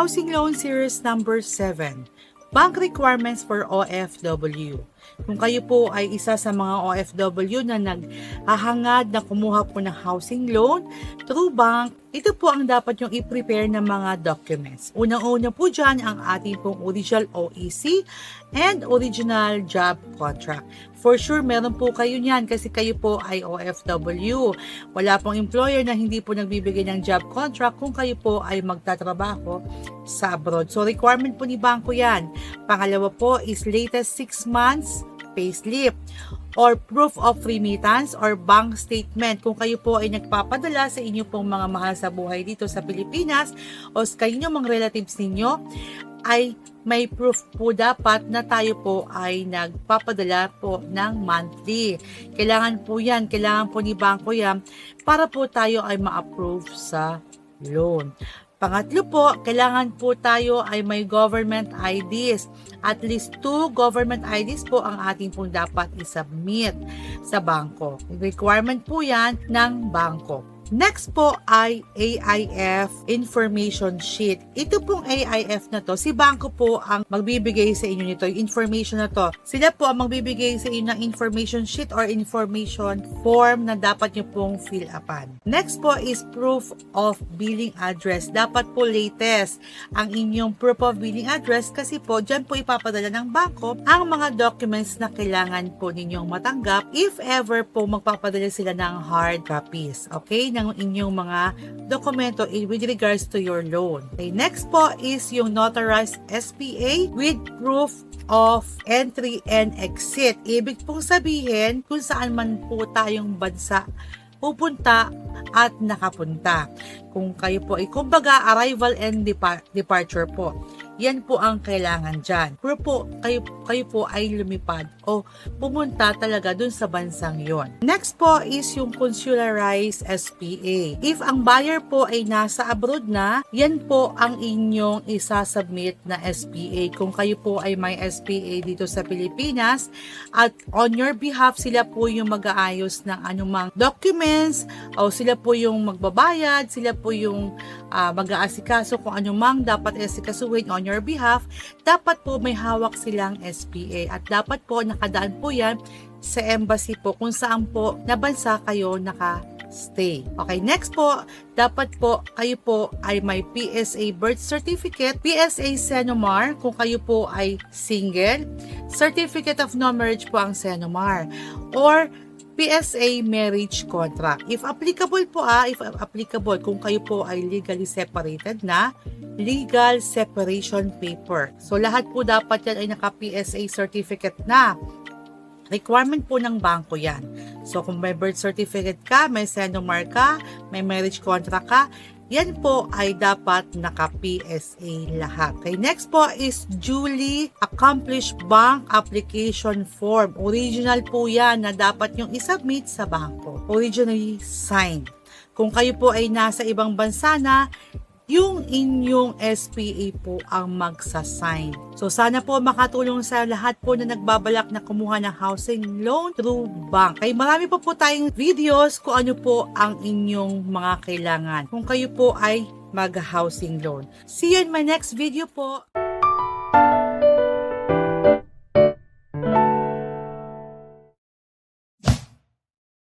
Housing Loan Series number 7. Bank requirements for OFW. Kung kayo po ay isa sa mga OFW na naghahangad na kumuha po ng housing loan through bank, ito po ang dapat yung i-prepare ng mga documents. Unang-una po dyan ang ating pong original OEC and original job contract. For sure, meron po kayo niyan kasi kayo po ay OFW. Wala pong employer na hindi po nagbibigay ng job contract kung kayo po ay magtatrabaho sa abroad. So, requirement po ni bangko yan. Pangalawa po is latest 6 months payslip or proof of remittance or bank statement kung kayo po ay nagpapadala sa inyo pong mga mahal sa buhay dito sa Pilipinas o sa kanyang mga relatives ninyo, ay may proof po dapat na tayo po ay nagpapadala po ng monthly. Kailangan po yan, kailangan po ni bangko yan para po tayo ay ma-approve sa loan. Pangatlo po, kailangan po tayo ay may government IDs. At least 2 government IDs po ang ating pong dapat isubmit sa bangko. Requirement po yan ng bangko. Next po ay AIF information sheet. Ito pong AIF na to, si bangko po ang magbibigay sa inyo nito, yung information na to. Sila po ang magbibigay sa inyo ng information sheet or information form na dapat nyo pong fill upan. Next po is proof of billing address. Dapat po latest ang inyong proof of billing address kasi po dyan po ipapadala ng bangko ang mga documents na kailangan po ninyong matanggap if ever po magpapadala sila ng hard copies. Okay? Ng inyong mga dokumento with regards to your loan. Okay, next po is yung notarized SPA with proof of entry and exit. Ibig pong sabihin kung saan man po tayong bansa pupunta at nakapunta. Kung kayo po ay kumbaga arrival and departure po. Yan po ang kailangan dyan. Pero po, kayo po ay lumipad o pumunta talaga dun sa bansang yon. Next po is yung consularized SPA. If ang buyer po ay nasa abroad na, yan po ang inyong isasubmit na SPA. Kung kayo po ay may SPA dito sa Pilipinas at on your behalf, sila po yung mag-aayos ng anumang documents o sila po yung magbabayad, sila po yung mag-aasikaso kung anumang dapat asikasuhin on your behalf, dapat po may hawak silang SPA at dapat po nakadaan po yan sa embassy po kung saan po na bansa kayo naka-stay. Okay, next po, dapat po kayo po ay may PSA birth certificate, PSA Senomar kung kayo po ay single, certificate of non-marriage po ang Senomar, or PSA marriage contract. If applicable po kung kayo po ay legally separated na, legal separation paper. So lahat po dapat yan ay naka-PSA certificate na. Requirement po ng bangko yan. So kung may birth certificate ka, may Senomar ka, may marriage contract ka, yan po ay dapat naka-PSA lahat. Okay, next po is duly accomplished bank application form. Original po yan na dapat yung isubmit sa bangko. Originally signed. Kung kayo po ay nasa ibang bansa na, yung inyong SPA po ang magsasign. So sana po makatulong sa lahat po na nagbabalak na kumuha ng housing loan through bank. Kaya marami po tayong videos kung ano po ang inyong mga kailangan kung kayo po ay mag-housing loan. See you in my next video po.